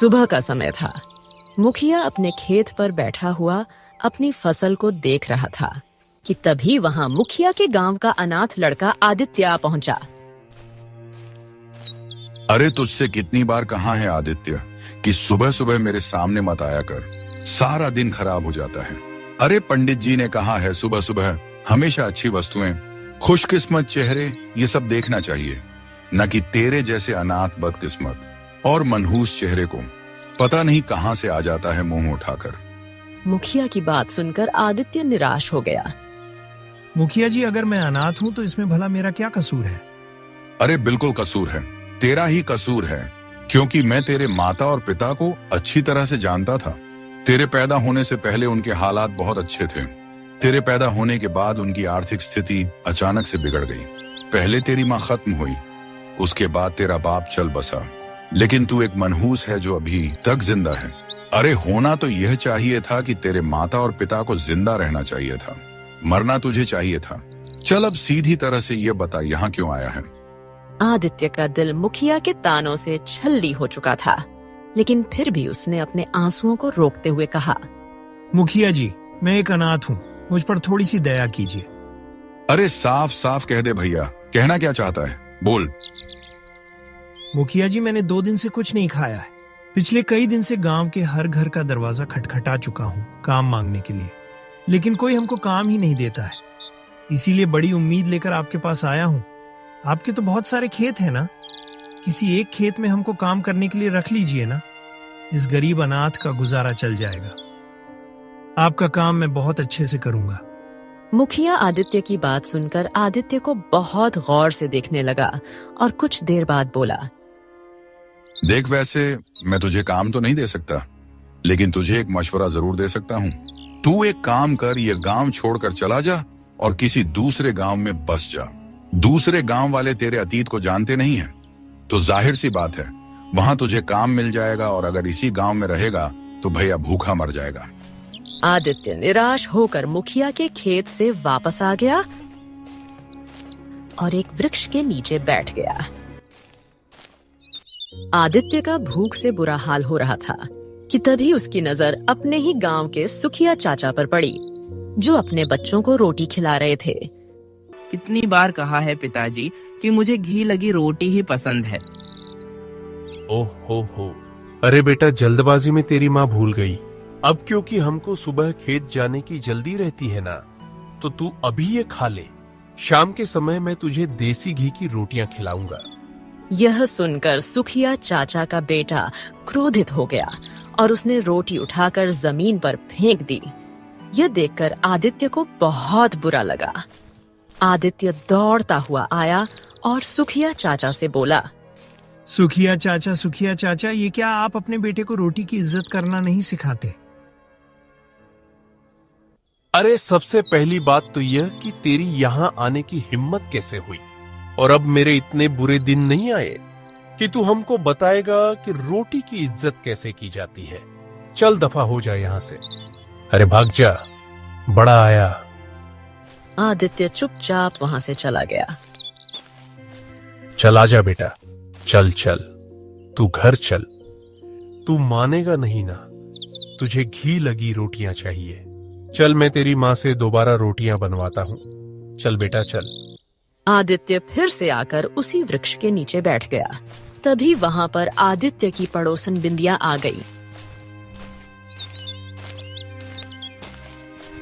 सुबह का समय था। मुखिया अपने खेत पर बैठा हुआ अपनी फसल को देख रहा था कि तभी वहां मुखिया के गांव का अनाथ लड़का आदित्य आ पहुंचा। अरे तुझसे कितनी बार कहा है आदित्य कि सुबह सुबह मेरे सामने मत आया कर, सारा दिन खराब हो जाता है। अरे पंडित जी ने कहा है सुबह सुबह हमेशा अच्छी वस्तुएं, खुशकिस्मत चेहरे ये सब देखना चाहिए, न कि तेरे जैसे अनाथ बदकिस्मत और मनहूस चेहरे को पता नहीं कहां से आ जाता है मुंह उठाकर। मुखिया की बात सुनकर आदित्य निराश हो गया। मुखिया जी, अगर मैं अनाथ हूँ तो इसमें भला मेरा क्या कसूर है? अरे बिल्कुल कसूर है, तेरा ही कसूर है, क्योंकि मैं तेरे माता और पिता को अच्छी तरह से जानता था। तेरे पैदा होने से पहले उनके हालात बहुत अच्छे थे। तेरे पैदा होने के बाद उनकी आर्थिक स्थिति अचानक से बिगड़ गई। पहले तेरी माँ खत्म हुई, उसके बाद तेरा बाप चल बसा, लेकिन तू एक मनहूस है जो अभी तक जिंदा है। अरे होना तो यह चाहिए था कि तेरे माता और पिता को जिंदा रहना चाहिए था, मरना तुझे चाहिए था। चल अब सीधी तरह से ये बता यहाँ क्यों आया है? आदित्य का दिल मुखिया के तानों से छल्ली हो चुका था, लेकिन फिर भी उसने अपने आंसुओं को रोकते हुए कहा, मुखिया जी, मैं एक अनाथ हूँ, मुझ पर थोड़ी सी दया कीजिए। अरे साफ साफ कह दे भैया, कहना क्या चाहता है, बोल। मुखिया जी, मैंने 2 दिन से कुछ नहीं खाया है। पिछले कई दिन से गांव के हर घर का दरवाजा खटखटा चुका हूँ काम मांगने के लिए, लेकिन कोई हमको काम ही नहीं देता है। इसीलिए बड़ी उम्मीद लेकर आपके पास आया हूँ। आपके तो बहुत सारे खेत हैं ना, किसी एक खेत में हमको काम करने के लिए रख लीजिए ना। इस गरीब अनाथ का गुजारा चल जाएगा। आपका काम मैं बहुत अच्छे से करूंगा। मुखिया आदित्य की बात सुनकर आदित्य को बहुत गौर से देखने लगा और कुछ देर बाद बोला, देख, वैसे मैं तुझे काम तो नहीं दे सकता, लेकिन तुझे एक मशवरा जरूर दे सकता हूँ। तू एक काम कर, ये गांव छोड़कर चला जा और किसी दूसरे गांव में बस जा। दूसरे गांव वाले तेरे अतीत को जानते नहीं हैं, तो जाहिर सी बात है वहां तुझे काम मिल जाएगा, और अगर इसी गांव में रहेगा तो भैया भूखा मर जाएगा। आदित्य निराश होकर मुखिया के खेत से वापस आ गया और एक वृक्ष के नीचे बैठ गया। आदित्य का भूख से बुरा हाल हो रहा था कि तभी उसकी नजर अपने ही गांव के सुखिया चाचा पर पड़ी, जो अपने बच्चों को रोटी खिला रहे थे। कितनी बार कहा है पिताजी कि मुझे घी लगी रोटी ही पसंद है। ओह हो, अरे बेटा, जल्दबाजी में तेरी माँ भूल गई। अब क्योंकि हमको सुबह खेत जाने की जल्दी रहती है ना, तो तू अभी ये खा ले। शाम के समय मैं तुझे देसी घी की रोटियां खिलाऊंगा। यह सुनकर सुखिया चाचा का बेटा क्रोधित हो गया और उसने रोटी उठाकर जमीन पर फेंक दी। यह देखकर आदित्य को बहुत बुरा लगा। आदित्य दौड़ता हुआ आया और सुखिया चाचा से बोला, सुखिया चाचा, ये क्या आप अपने बेटे को रोटी की इज्जत करना नहीं सिखाते? अरे सबसे पहली बात तो यह कि तेरी यहाँ आने की हिम्मत कैसे हुई, और अब मेरे इतने बुरे दिन नहीं आए कि तू हमको बताएगा कि रोटी की इज्जत कैसे की जाती है। चल दफा हो जा यहाँ से। अरे भाग जा, बड़ा आया। आदित्य चुपचाप वहां से चला गया। चल आजा बेटा, चल चल, तू घर चल। तू मानेगा नहीं ना, तुझे घी लगी रोटियां चाहिए। चल मैं तेरी माँ से दोबारा रोटियां बनवाता हूँ। चल बेटा चल। आदित्य फिर से आकर उसी वृक्ष के नीचे बैठ गया। तभी वहां पर आदित्य की पड़ोसन बिंदिया आ गई।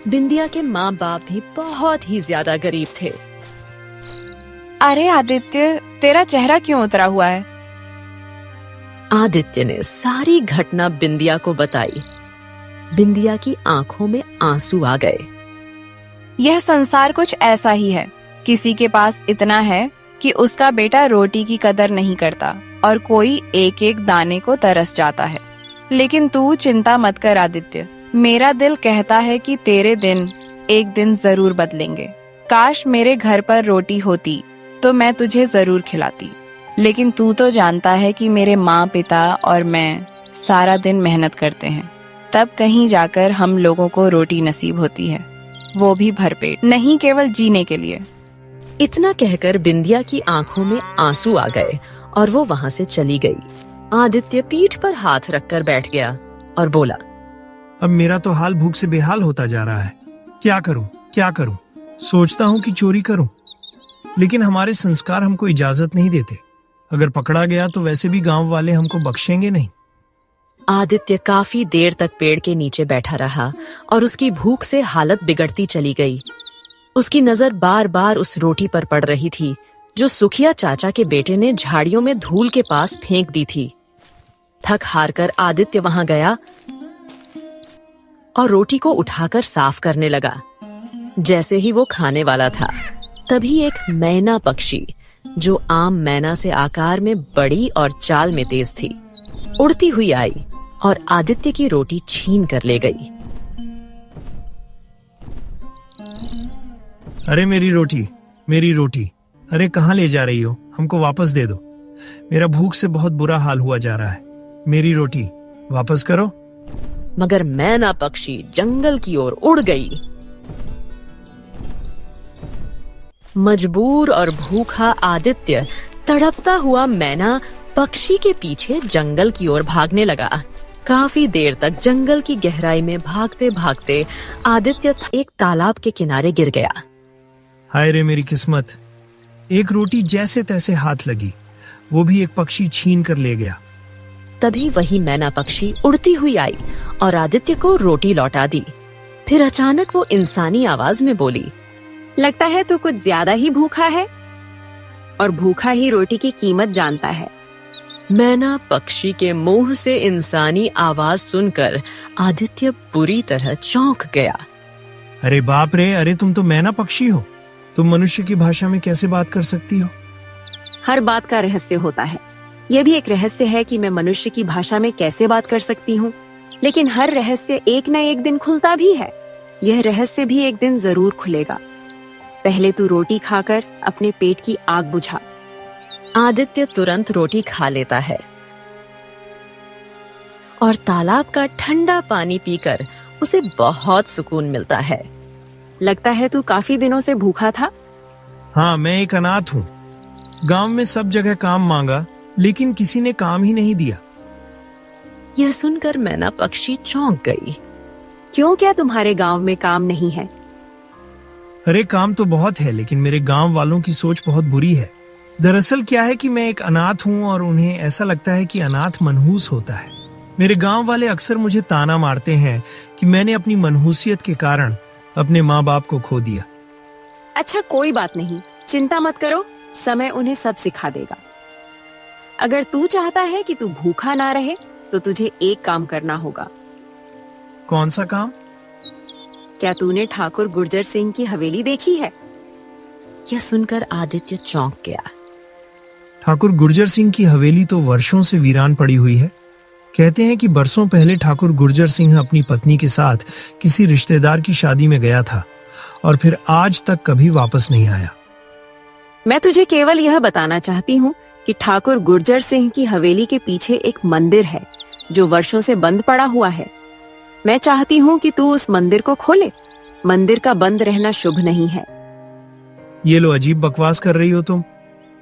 बिंदिया के माँ बाप भी बहुत ही ज्यादा गरीब थे। अरे आदित्य, तेरा चेहरा क्यों उतरा हुआ है? आदित्य ने सारी घटना बिंदिया को बताई। बिंदिया की आंखों में आंसू आ गए। यह संसार कुछ ऐसा ही है। किसी के पास इतना है कि उसका बेटा रोटी की कदर नहीं करता और कोई एक एक दाने को तरस जाता है। लेकिन तू चिंता मत कर आदित्य, मेरा दिल कहता है कि तेरे दिन एक दिन जरूर बदलेंगे। काश मेरे घर पर रोटी होती तो मैं तुझे जरूर खिलाती, लेकिन तू तो जानता है कि मेरे माँ पिता और मैं सारा दिन मेहनत करते हैं, तब कहीं जाकर हम लोगों को रोटी नसीब होती है, वो भी भरपेट, नहीं केवल जीने के लिए। इतना कहकर बिंदिया की आंखों में आंसू आ गए और वो वहां से चली गई। आदित्य पीठ पर हाथ रखकर बैठ गया और बोला, अब मेरा तो हाल भूख से बेहाल होता जा रहा है। क्या करूं, क्या करूं? सोचता हूं कि चोरी करूं, लेकिन हमारे संस्कार हमको इजाजत नहीं देते। अगर पकड़ा गया तो वैसे भी गांव वाले हमको बख्शेंगे नहीं। आदित्य काफी देर तक पेड़ के नीचे बैठा रहा और उसकी भूख से हालत बिगड़ती चली गई। उसकी नजर बार बार उस रोटी पर पड़ रही थी जो सुखिया चाचा के बेटे ने झाड़ियों में धूल के पास फेंक दी थी। थक हार कर आदित्य वहां गया और रोटी को उठाकर साफ करने लगा। जैसे ही वो खाने वाला था, तभी एक मैना पक्षी, जो आम मैना से आकार में बड़ी और चाल में तेज थी, उड़ती हुई आई और आदित्य की रोटी छीन कर ले गई। अरे मेरी रोटी, मेरी रोटी! अरे कहाँ ले जा रही हो? हमको वापस दे दो। मेरा भूख से बहुत बुरा हाल हुआ जा रहा है। मेरी रोटी वापस करो। मगर मैना पक्षी जंगल की ओर उड़ गई। मजबूर और भूखा आदित्य तड़पता हुआ मैना पक्षी के पीछे जंगल की ओर भागने लगा। काफी देर तक जंगल की गहराई में भागते भागते आदित्य एक तालाब के किनारे गिर गया। हाय रे मेरी किस्मत! एक रोटी जैसे तैसे हाथ लगी, वो भी एक पक्षी छीन कर ले गया। तभी वही मैना पक्षी उड़ती हुई आई और आदित्य को रोटी लौटा दी। फिर अचानक वो इंसानी आवाज में बोली, लगता है तू कुछ ज्यादा ही भूखा है और भूखा ही रोटी की कीमत जानता है। मैना पक्षी के मुंह से इंसानी आवाज सुनकर आदित्य बुरी तरह चौंक गया। अरे बाप रे! अरे तुम तो मैना पक्षी हो। तुम मनुष्य की भाषा में कैसे बात कर सकती हो? हर बात का रहस्य होता है। यह भी एक रहस्य है कि मैं मनुष्य की भाषा में कैसे बात कर सकती हूँ, लेकिन हर रहस्य एक न एक दिन खुलता भी है। यह रहस्य भी एक दिन जरूर खुलेगा। पहले तू रोटी खाकर अपने पेट की आग बुझा। आदित्य तुरंत रोटी खा लेता है और तालाब का ठंडा पानी पीकर उसे बहुत सुकून मिलता है। लगता है तू काफी दिनों से भूखा था। हाँ, मैं एक अनाथ हूँ। गांव में सब जगह काम मांगा, लेकिन किसी ने काम ही नहीं दिया। यह सुनकर मैना पक्षी चौंक गई। क्यों, क्या तुम्हारे गांव में काम नहीं है? अरे काम तो बहुत है, लेकिन मेरे गांव वालों की सोच बहुत बुरी है। दरअसल क्या है कि मैं एक अनाथ हूँ और उन्हें ऐसा लगता है कि अनाथ मनहूस होता है। मेरे गांव वाले अक्सर मुझे ताना मारते हैं कि मैंने अपनी मनहूसियत के कारण अपने माँ बाप को खो दिया। अच्छा, कोई बात नहीं, चिंता मत करो, समय उन्हें सब सिखा देगा। अगर तू चाहता है कि तू भूखा ना रहे तो तुझे एक काम करना होगा। कौन सा काम? क्या तूने ठाकुर गुर्जर सिंह की हवेली देखी है? यह सुनकर आदित्य चौंक गया। ठाकुर गुर्जर सिंह की हवेली तो वर्षों से वीरान पड़ी हुई है। कहते हैं कि बरसों पहले ठाकुर गुर्जर सिंह अपनी पत्नी के साथ किसी रिश्तेदार की शादी में गया था और फिर आज तक कभी वापस नहीं आया। मैं तुझे केवल यह बताना चाहती हूँ कि ठाकुर गुर्जर सिंह की हवेली के पीछे एक मंदिर है जो वर्षों से बंद पड़ा हुआ है। मैं चाहती हूँ कि तू उस मंदिर को खोले। मंदिर का बंद रहना शुभ नहीं है। ये लो, अजीब बकवास कर रही हो तुम।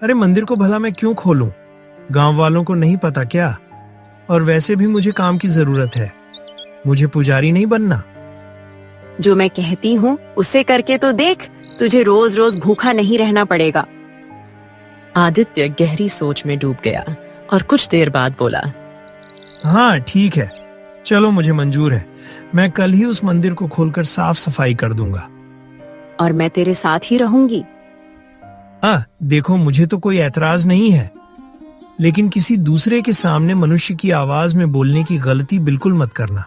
अरे मंदिर को भला मैं क्यों खोलूं? गांव वालों को नहीं पता क्या? और वैसे भी मुझे काम की जरूरत है, मुझे पुजारी नहीं बनना। जो मैं कहती हूँ उसे करके तो देख, तुझे रोज रोज भूखा नहीं रहना पड़ेगा। आदित्य गहरी सोच में डूब गया और कुछ देर बाद बोला, हाँ ठीक है, चलो मुझे मंजूर है। मैं कल ही उस मंदिर को खोलकर साफ सफाई कर दूंगा। और मैं तेरे साथ ही रहूंगी। देखो, मुझे तो कोई ऐतराज नहीं है, लेकिन किसी दूसरे के सामने मनुष्य की आवाज में बोलने की गलती बिल्कुल मत करना।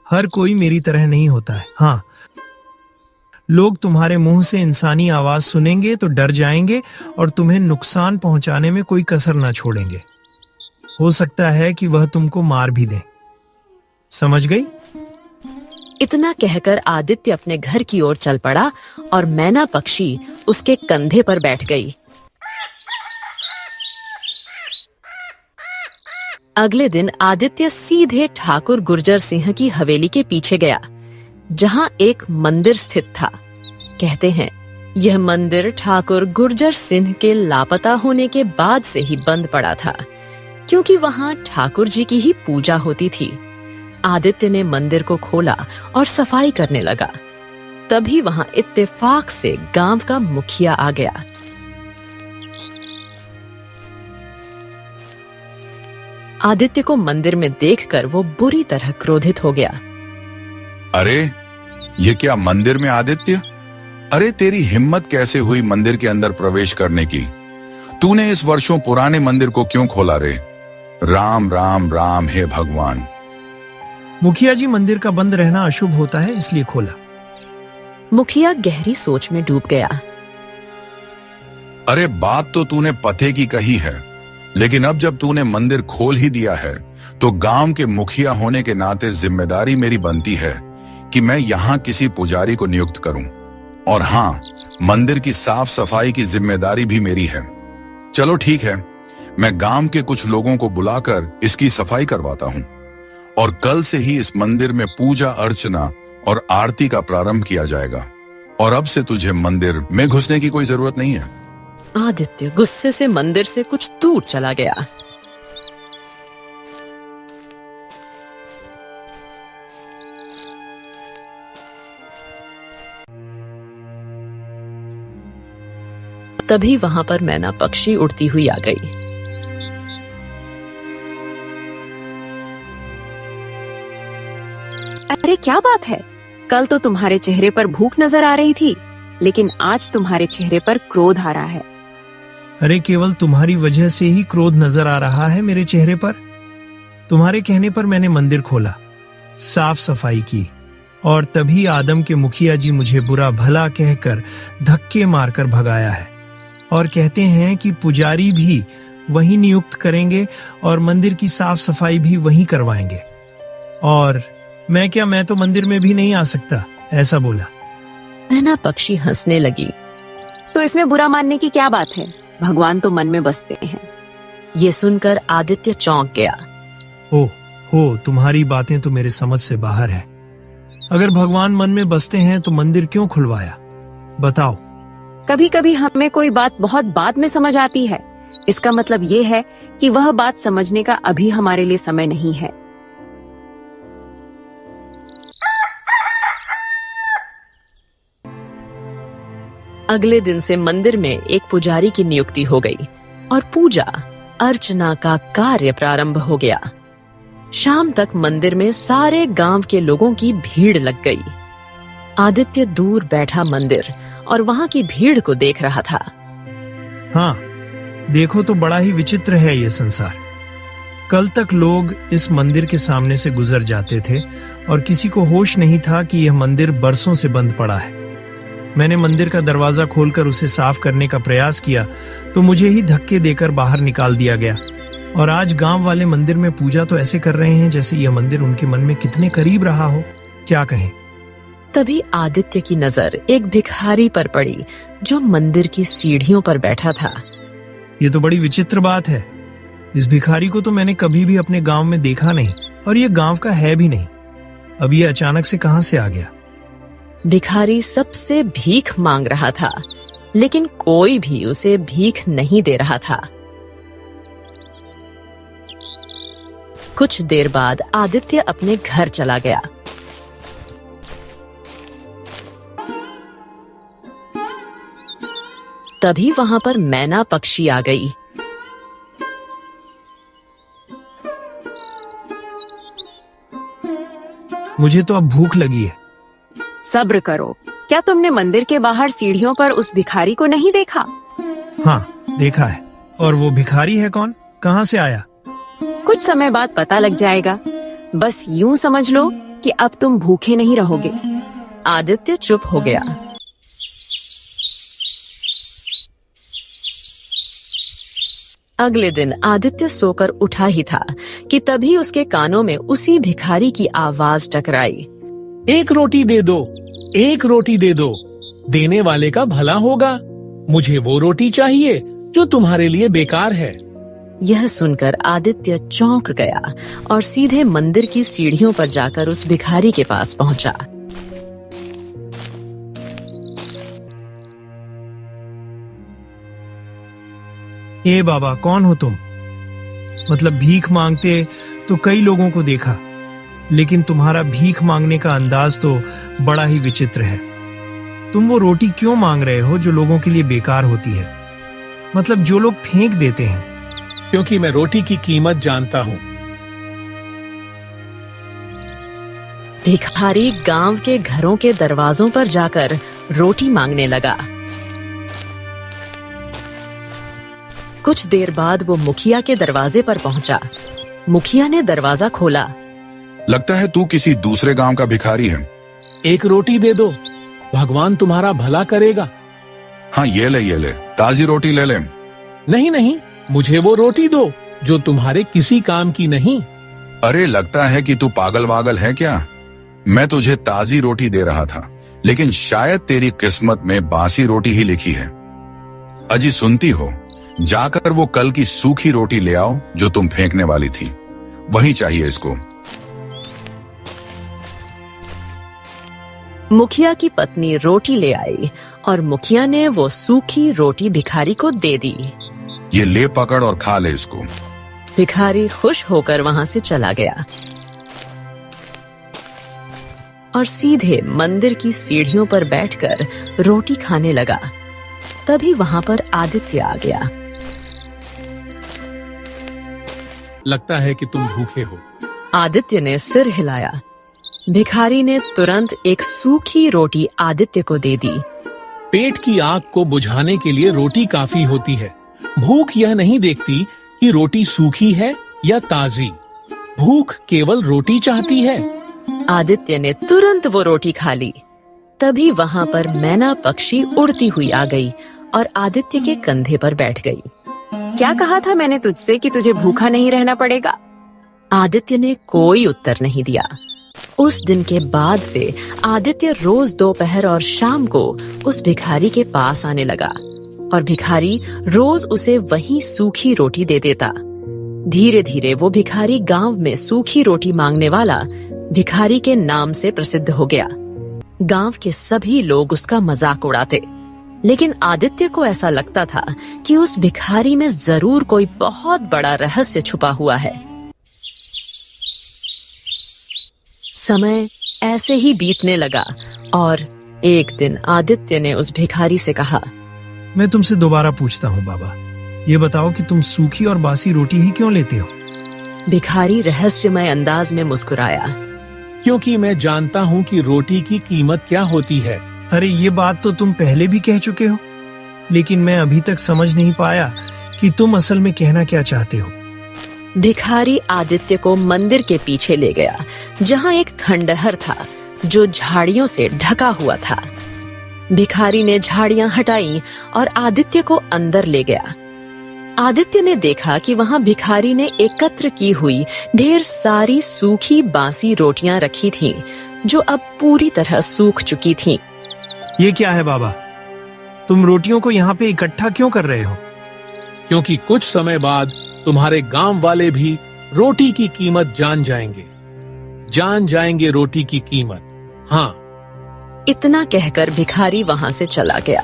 हर कोई मेरी तरह नहीं होता है। हाँ, लोग तुम्हारे मुंह से इंसानी आवाज सुनेंगे तो डर जाएंगे और तुम्हें नुकसान पहुंचाने में कोई कसर ना छोड़ेंगे। हो सकता है कि वह तुमको मार भी दे। समझ गई? इतना कहकर आदित्य अपने घर की ओर चल पड़ा और मैना पक्षी उसके कंधे पर बैठ गई। अगले दिन आदित्य सीधे ठाकुर गुर्जर सिंह की हवेली के पीछे गया, जहां एक मंदिर स्थित था। कहते हैं यह मंदिर ठाकुर गुर्जर सिंह के लापता होने के बाद से ही बंद पड़ा था, क्योंकि वहां ठाकुर जी की ही पूजा होती थी। आदित्य ने मंदिर को खोला और सफाई करने लगा। तभी वहां इत्तेफाक से गांव का मुखिया आ गया। आदित्य को मंदिर में देखकर वो बुरी तरह क्रोधित हो गया। अरे ये क्या मंदिर में आदित्य? अरे तेरी हिम्मत कैसे हुई मंदिर के अंदर प्रवेश करने की? तूने इस वर्षों पुराने मंदिर को क्यों खोला रे? राम राम राम हे भगवान। मुखिया जी, मंदिर का बंद रहना अशुभ होता है, इसलिए खोला। मुखिया गहरी सोच में डूब गया। अरे बात तो तूने पते की कही है, लेकिन अब जब तूने मंदिर खोल ही दिया है तो गांव के मुखिया होने के नाते जिम्मेदारी मेरी बनती है कि मैं यहाँ किसी पुजारी को नियुक्त करूं। और हाँ, मंदिर की साफ सफाई की जिम्मेदारी भी मेरी है। चलो ठीक है, मैं गांव के कुछ लोगों को बुलाकर इसकी सफाई करवाता हूं और कल से ही इस मंदिर में पूजा अर्चना और आरती का प्रारंभ किया जाएगा। और अब से तुझे मंदिर में घुसने की कोई जरूरत नहीं है। आदित्य गुस्से से मंदिर से कुछ दूर चला गया। तभी वहां पर मैना पक्षी उड़ती हुई आ गई। अरे क्या बात है, कल तो तुम्हारे चेहरे पर भूख नजर आ रही थी, लेकिन आज तुम्हारे चेहरे पर क्रोध आ रहा है। अरे केवल तुम्हारी वजह से ही क्रोध नजर आ रहा है मेरे चेहरे पर। तुम्हारे कहने पर मैंने मंदिर खोला, साफ सफाई की, और तभी आदम के मुखिया जी मुझे बुरा भला कहकर धक्के मारकर भगाया है। और कहते हैं कि पुजारी भी वही नियुक्त करेंगे और मंदिर की साफ सफाई भी वही करवाएंगे। और मैं तो मंदिर में भी नहीं आ सकता, ऐसा बोला। मैना पक्षी हंसने लगी। तो इसमें बुरा मानने की क्या बात है? भगवान तो मन में बसते हैं। ये सुनकर आदित्य चौंक गया। हो तुम्हारी बातें तो मेरे समझ से बाहर है। अगर भगवान मन में बसते हैं तो मंदिर क्यों खुलवाया, बताओ। कभी कभी हमें कोई बात बहुत बाद में समझ आती है। इसका मतलब ये है कि वह बात समझने का अभी हमारे लिए समय नहीं है। अगले दिन से मंदिर में एक पुजारी की नियुक्ति हो गई और पूजा अर्चना का कार्य प्रारंभ हो गया। शाम तक मंदिर में सारे गांव के लोगों की भीड़ लग गई। आदित्य दूर बैठा मंदिर और वहां की भीड़ को देख रहा था। हाँ, देखो तो बड़ा ही विचित्र है ये संसार। कल तक लोग इस मंदिर के सामने से गुजर जाते थे और किसी को होश नहीं था कि यह मंदिर बरसों से बंद पड़ा है। मैंने मंदिर का दरवाजा खोलकर उसे साफ करने का प्रयास किया तो मुझे ही धक्के देकर बाहर निकाल दिया गया। और आज गांव वाले मंदिर में पूजा तो ऐसे कर रहे हैं जैसे यह मंदिर उनके मन में कितने करीब रहा हो, क्या कहें। तभी आदित्य की नजर एक भिखारी पर पड़ी जो मंदिर की सीढ़ियों पर बैठा था। ये तो बड़ी विचित्र बात है। इस भिखारी को तो मैंने कभी भी अपने गांव में देखा नहीं और ये गांव का है भी नहीं। अब ये अचानक से कहां से आ गया। भिखारी सबसे भीख मांग रहा था, लेकिन कोई भी उसे भीख नहीं दे रहा था। कुछ देर बाद आदित्य अपने घर चला गया। तभी वहां पर मैना पक्षी आ गई। मुझे तो अब भूख लगी है। सब्र करो। क्या तुमने मंदिर के बाहर सीढ़ियों पर उस भिखारी को नहीं देखा? हाँ, देखा है। और वो भिखारी है कौन, कहां से आया? कुछ समय बाद पता लग जाएगा। बस यूं समझ लो कि अब तुम भूखे नहीं रहोगे। आदित्य चुप हो गया। अगले दिन आदित्य सोकर उठा ही था कि तभी उसके कानों में उसी भिखारी की आवाज टकराई। एक रोटी दे दो, एक रोटी दे दो, देने वाले का भला होगा। मुझे वो रोटी चाहिए जो तुम्हारे लिए बेकार है। यह सुनकर आदित्य चौंक गया और सीधे मंदिर की सीढ़ियों पर जाकर उस भिखारी के पास पहुंचा। ए बाबा, कौन हो तुम? मतलब भीख मांगते तो कई लोगों को देखा, लेकिन तुम्हारा भीख मांगने का अंदाज तो बड़ा ही विचित्र है। तुम वो रोटी क्यों मांग रहे हो जो लोगों के लिए बेकार होती है, मतलब जो लोग फेंक देते हैं? क्योंकि मैं रोटी की कीमत जानता हूँ। भिखारी गांव के घरों के दरवाजों पर जाकर रोटी मांगने लगा। कुछ देर बाद वो मुखिया के दरवाजे पर पहुंचा। मुखिया ने दरवाजा खोला। लगता है तू किसी दूसरे गांव का भिखारी है। एक रोटी दे दो, भगवान तुम्हारा भला करेगा। हाँ ये ले, ताजी रोटी ले ले। नहीं नहीं, मुझे वो रोटी दो जो तुम्हारे किसी काम की नहीं। अरे लगता है कि तू पागल वागल है क्या? मैं तुझे ताजी रोटी दे रहा था, लेकिन शायद तेरी किस्मत में बासी रोटी ही लिखी है। अजी सुनती हो, जाकर वो कल की सूखी रोटी ले आओ जो तुम फेंकने वाली थी, वही चाहिए इसको। मुखिया की पत्नी रोटी ले आई और मुखिया ने वो सूखी रोटी भिखारी को दे दी। ये ले पकड़ और खा ले इसको। भिखारी खुश होकर वहां से चला गया और सीधे मंदिर की सीढ़ियों पर बैठकर रोटी खाने लगा। तभी वहां पर आदित्य आ गया। लगता है कि तुम भूखे हो। आदित्य ने सिर हिलाया। भिखारी ने तुरंत एक सूखी रोटी आदित्य को दे दी। पेट की आग को बुझाने के लिए रोटी काफी होती है। भूख यह नहीं देखती कि रोटी सूखी है या ताजी। भूख केवल रोटी चाहती है। आदित्य ने तुरंत वो रोटी खा ली। तभी वहां पर मैना पक्षी उड़ती हुई आ गई और आदित्य के कंधे पर बैठ गई। क्या कहा था मैंने तुझसे कि तुझे भूखा नहीं रहना पड़ेगा? आदित्य ने कोई उत्तर नहीं दिया। उस दिन के बाद से आदित्य रोज दोपहर और शाम को उस भिखारी के पास आने लगा और भिखारी रोज उसे वही सूखी रोटी दे देता। धीरे धीरे वो भिखारी गांव में सूखी रोटी मांगने वाला भिखारी के नाम से प्रसिद्ध हो गया। गांव के सभी लोग उसका मजाक उड़ाते, लेकिन आदित्य को ऐसा लगता था कि उस भिखारी में जरूर कोई बहुत बड़ा रहस्य छुपा हुआ है। समय ऐसे ही बीतने लगा और एक दिन आदित्य ने उस भिखारी से कहा, मैं तुमसे दोबारा पूछता हूँ बाबा, ये बताओ कि तुम सूखी और बासी रोटी ही क्यों लेते हो? भिखारी रहस्यमय अंदाज में मुस्कुराया। क्योंकि मैं जानता हूँ कि रोटी की कीमत क्या होती है। अरे ये बात तो तुम पहले भी कह चुके हो, लेकिन मैं अभी तक समझ नहीं पाया कि तुम असल में कहना क्या चाहते हो। भिखारी आदित्य को मंदिर के पीछे ले गया, जहाँ एक खंडहर था जो झाड़ियों से ढका हुआ था। भिखारी ने झाड़ियां हटाई और आदित्य को अंदर ले गया। आदित्य ने देखा कि वहां भिखारी ने एकत्र की हुई ढेर सारी सूखी बासी रोटियां रखी थीं, जो अब पूरी तरह सूख चुकी थीं। ये क्या है बाबा? तुम रोटियों को यहाँ पे इकट्ठा क्यों कर रहे हो? क्योंकि कुछ समय बाद तुम्हारे गांव वाले भी रोटी की कीमत जान जाएंगे रोटी की कीमत। हाँ। इतना कहकर भिखारी वहां से चला गया।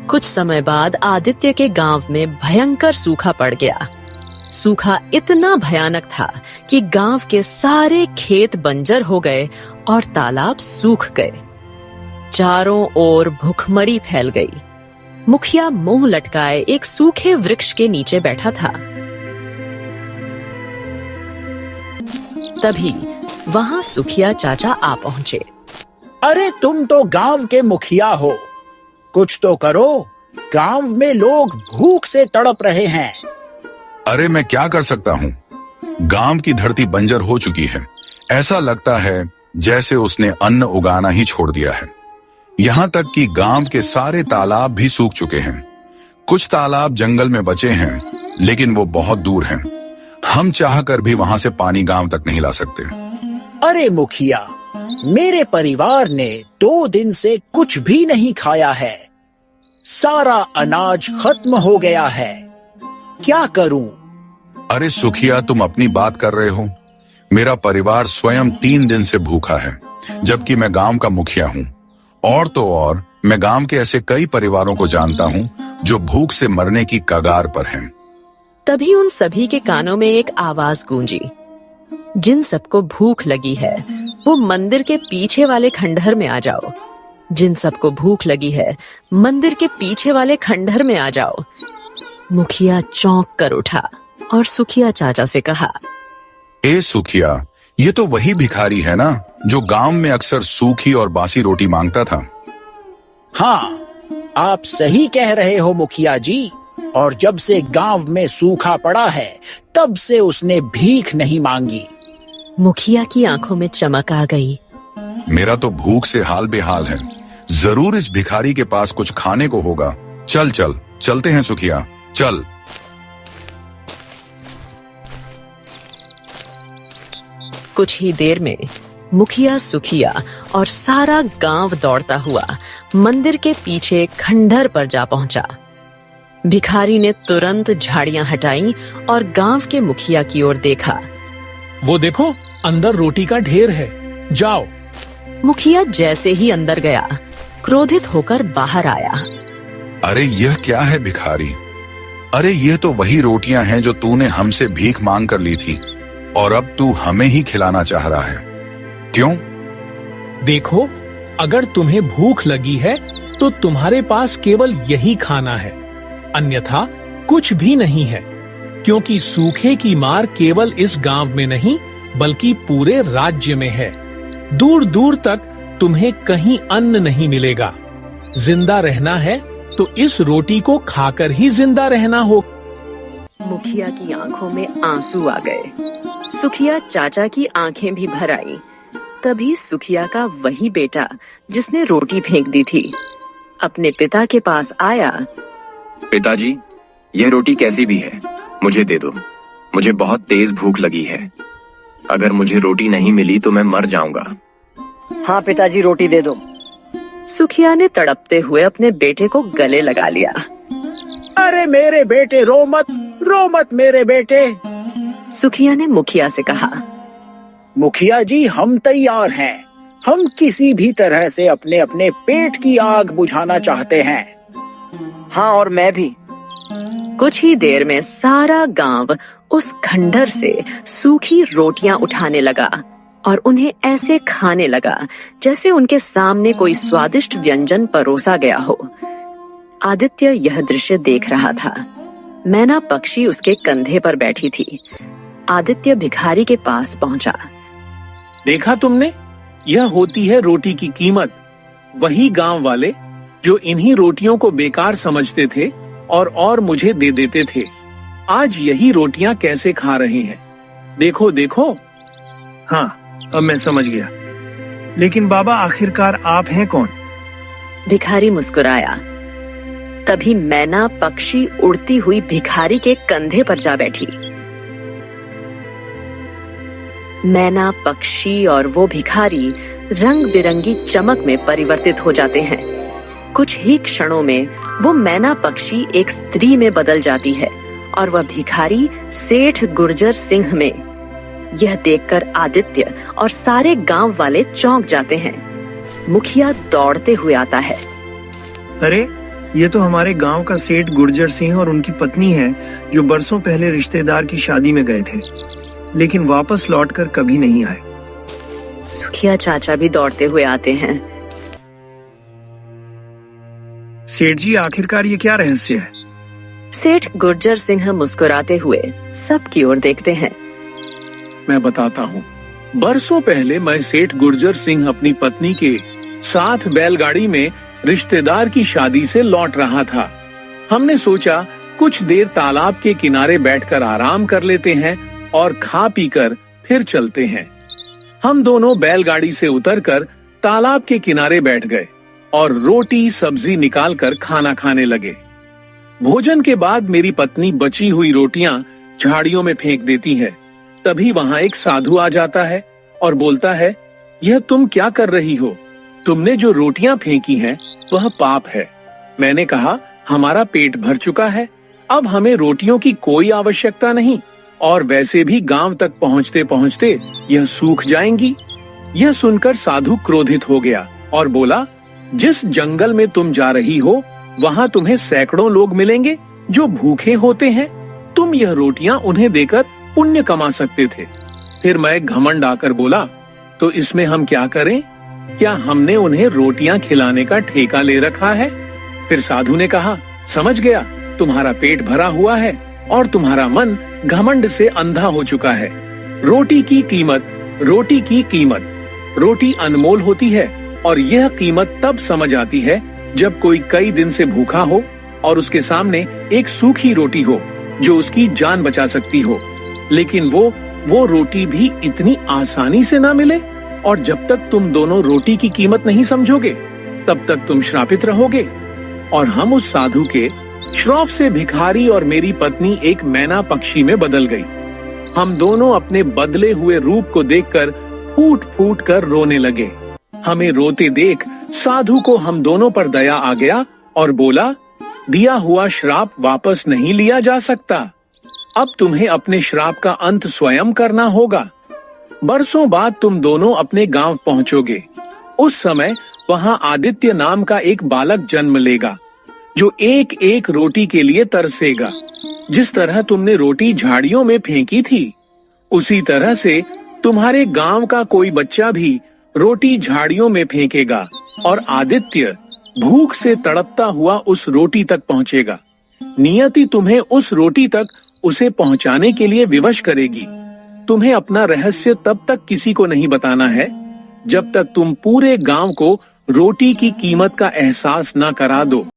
कुछ समय बाद आदित्य के गांव में भयंकर सूखा पड़ गया। सूखा इतना भयानक था कि गांव के सारे खेत बंजर हो गए और तालाब सूख गए। चारों ओर भुखमरी फैल गई। मुखिया मुंह लटकाए एक सूखे वृक्ष के नीचे बैठा था। तभी वहां सुखिया चाचा आ पहुंचे। अरे तुम तो गांव के मुखिया हो, कुछ तो करो, गांव में लोग भूख से तड़प रहे हैं। अरे मैं क्या कर सकता हूँ? गांव की धरती बंजर हो चुकी है। ऐसा लगता है जैसे उसने अन्न उगाना ही छोड़ दिया है। यहाँ तक कि गांव के सारे तालाब भी सूख चुके हैं। कुछ तालाब जंगल में बचे हैं, लेकिन वो बहुत दूर हैं। हम चाहकर भी वहां से पानी गांव तक नहीं ला सकते। अरे मुखिया, मेरे परिवार ने 2 दिन से कुछ भी नहीं खाया है। सारा अनाज खत्म हो गया है। क्या करूं? अरे सुखिया, तुम अपनी बात कर रहे हो। मेरा परिवार स्वयं 3 दिन से भूखा है, जबकि मैं गांव का मुखिया हूँ और तो और मैं गांव के ऐसे कई परिवारों को जानता हूँ जो भूख से मरने की कगार पर हैं। तभी उन सभी के कानों में एक आवाज गूंजी, जिन सबको भूख लगी है वो मंदिर के पीछे वाले खंडहर में आ जाओ। जिन सबको भूख लगी है मंदिर के पीछे वाले खंडहर में आ जाओ। मुखिया चौंक कर उठा और सुखिया चाचा से कहा, ए सुखिया, ये तो वही भिखारी है ना जो गांव में अक्सर सूखी और बासी रोटी मांगता था। हाँ, आप सही कह रहे हो मुखिया जी। और जब से गांव में सूखा पड़ा है तब से उसने भीख नहीं मांगी। मुखिया की आंखों में चमक आ गई। मेरा तो भूख से हाल बेहाल है, जरूर इस भिखारी के पास कुछ खाने को होगा। चल चल चलते हैं सुखिया, चल। कुछ ही देर में मुखिया, सुखिया और सारा गांव दौड़ता हुआ मंदिर के पीछे खंडहर पर जा पहुंचा। भिखारी ने तुरंत झाड़ियां हटाई और गांव के मुखिया की ओर देखा। वो देखो, अंदर रोटी का ढेर है, जाओ। मुखिया जैसे ही अंदर गया, क्रोधित होकर बाहर आया। अरे यह क्या है भिखारी? अरे ये तो वही रोटियां हैं जो तूने हमसे भीख मांग कर ली थी और अब तू हमें ही खिलाना चाह रहा है, क्यों? देखो, अगर तुम्हें भूख लगी है तो तुम्हारे पास केवल यही खाना है, अन्यथा कुछ भी नहीं है। क्योंकि सूखे की मार केवल इस गांव में नहीं बल्कि पूरे राज्य में है। दूर दूर तक तुम्हें कहीं अन्न नहीं मिलेगा। जिंदा रहना है तो इस रोटी को खाकर ही जिंदा रहना हो। मुखिया की आंखों में आंसू आ गए। सुखिया चाचा की आंखें भी भर आईं। तभी सुखिया का वही बेटा जिसने रोटी फेंक दी थी अपने पिता के पास आया। पिताजी, यह रोटी कैसी भी है, मुझे दे दो। मुझे बहुत तेज भूख लगी है। अगर मुझे रोटी नहीं मिली तो मैं मर जाऊंगा। हाँ पिताजी, रोटी दे दो। सुखिया ने तड़पते हुए अपने बेटे को गले लगा लिया। अरे मेरे बेटे, रो मत मेरे बेटे। सुखिया ने मुखिया से कहा, मुखिया जी, हम तैयार हैं। हम किसी भी तरह से अपने अपने पेट की आग बुझाना चाहते हैं। हाँ, और मैं भी। कुछ ही देर में सारा गांव उस खंडहर से सूखी रोटियां उठाने लगा और उन्हें ऐसे खाने लगा जैसे उनके सामने कोई स्वादिष्ट व्यंजन परोसा गया हो। आदित्य यह दृश्य देख रहा था। मैना पक्षी उसके कंधे पर बैठी थी। आदित्य भिखारी के पास पहुंचा। देखा तुमने, यह होती है रोटी की कीमत। वही गांव वाले जो इन्हीं रोटियों को बेकार समझते थे और मुझे दे देते थे, आज यही रोटियां कैसे खा रहे हैं। देखो देखो। हाँ, अब मैं समझ गया। लेकिन बाबा, आखिरकार आप हैं कौन? भिखारी मुस्कुराया। तभी मैना पक्षी उड़ती हुई भिखारी के कंधे पर जा बैठी। मैना पक्षी और वो भिखारी रंग बिरंगी चमक में परिवर्तित हो जाते हैं। कुछ ही क्षणों में वो मैना पक्षी एक स्त्री में बदल जाती है और वह भिखारी सेठ गुर्जर सिंह में। यह देखकर आदित्य और सारे गांव वाले चौंक जाते हैं। मुखिया दौड़ते हुए आता है। अरे, ये तो हमारे गांव का सेठ गुर्जर सिंह और उनकी पत्नी है जो बरसों पहले रिश्तेदार की शादी में गए थे, लेकिन वापस लौटकर कभी नहीं आए। सुखिया चाचा भी दौड़ते हुए आते हैं। सेठ जी, आखिरकार ये क्या रहस्य है? सेठ गुर्जर सिंह मुस्कुराते हुए सबकी ओर देखते हैं। मैं बताता हूँ। बरसों पहले मैं सेठ गुर्जर सिंह अपनी पत्नी के साथ बैलगाड़ी में रिश्तेदार की शादी से लौट रहा था। हमने सोचा कुछ देर तालाब के किनारे बैठकर आराम कर लेते हैं और खा पीकर फिर चलते हैं। हम दोनों बैलगाड़ी से उतरकर तालाब के किनारे बैठ गए और रोटी सब्जी निकालकर खाना खाने लगे। भोजन के बाद मेरी पत्नी बची हुई रोटियां झाड़ियों में फेंक देती है। तभी वहां एक साधु आ जाता है और बोलता है, यह तुम क्या कर रही हो? तुमने जो रोटियां फेंकी हैं वह पाप है। मैंने कहा, हमारा पेट भर चुका है, अब हमें रोटियों की कोई आवश्यकता नहीं और वैसे भी गांव तक पहुंचते पहुंचते यह सूख जाएंगी। यह सुनकर साधु क्रोधित हो गया और बोला, जिस जंगल में तुम जा रही हो वहाँ तुम्हें सैकड़ों लोग मिलेंगे जो भूखे होते हैं। तुम यह रोटियां उन्हें देकर पुण्य कमा सकते थे। फिर मैं घमंड आकर बोला, तो इसमें हम क्या करें? क्या हमने उन्हें रोटियां खिलाने का ठेका ले रखा है? फिर साधु ने कहा, समझ गया, तुम्हारा पेट भरा हुआ है और तुम्हारा मन घमंड से अंधा हो चुका है। रोटी की कीमत, रोटी की कीमत। रोटी अनमोल होती है और यह कीमत तब समझ आती है जब कोई कई दिन से भूखा हो और उसके सामने एक सूखी रोटी हो जो उसकी जान बचा सकती हो, लेकिन वो रोटी भी इतनी आसानी से ना मिले। और जब तक तुम दोनों रोटी की कीमत नहीं समझोगे तब तक तुम श्रापित रहोगे। और हम उस साधु के श्राप से भिखारी और मेरी पत्नी एक मैना पक्षी में बदल गई। हम दोनों अपने बदले हुए रूप को देखकर फूट फूट कर रोने लगे। हमें रोते देख साधु को हम दोनों पर दया आ गया और बोला, दिया हुआ श्राप वापस नहीं लिया जा सकता। अब तुम्हें अपने श्राप का अंत स्वयं करना होगा। बरसों बाद तुम दोनों अपने गांव पहुंचोगे। उस समय वहां आदित्य नाम का एक बालक जन्म लेगा जो एक एक रोटी के लिए तरसेगा। जिस तरह तुमने रोटी झाड़ियों में फेंकी थी, उसी तरह से तुम्हारे गांव का कोई बच्चा भी रोटी झाड़ियों में फेंकेगा और आदित्य भूख से तड़पता हुआ उस रोटी तक पहुंचेगा। नियति तुम्हें उस रोटी तक उसे पहुंचाने के लिए विवश करेगी। तुम्हें अपना रहस्य तब तक किसी को नहीं बताना है जब तक तुम पूरे गांव को रोटी की कीमत का एहसास न करा दो।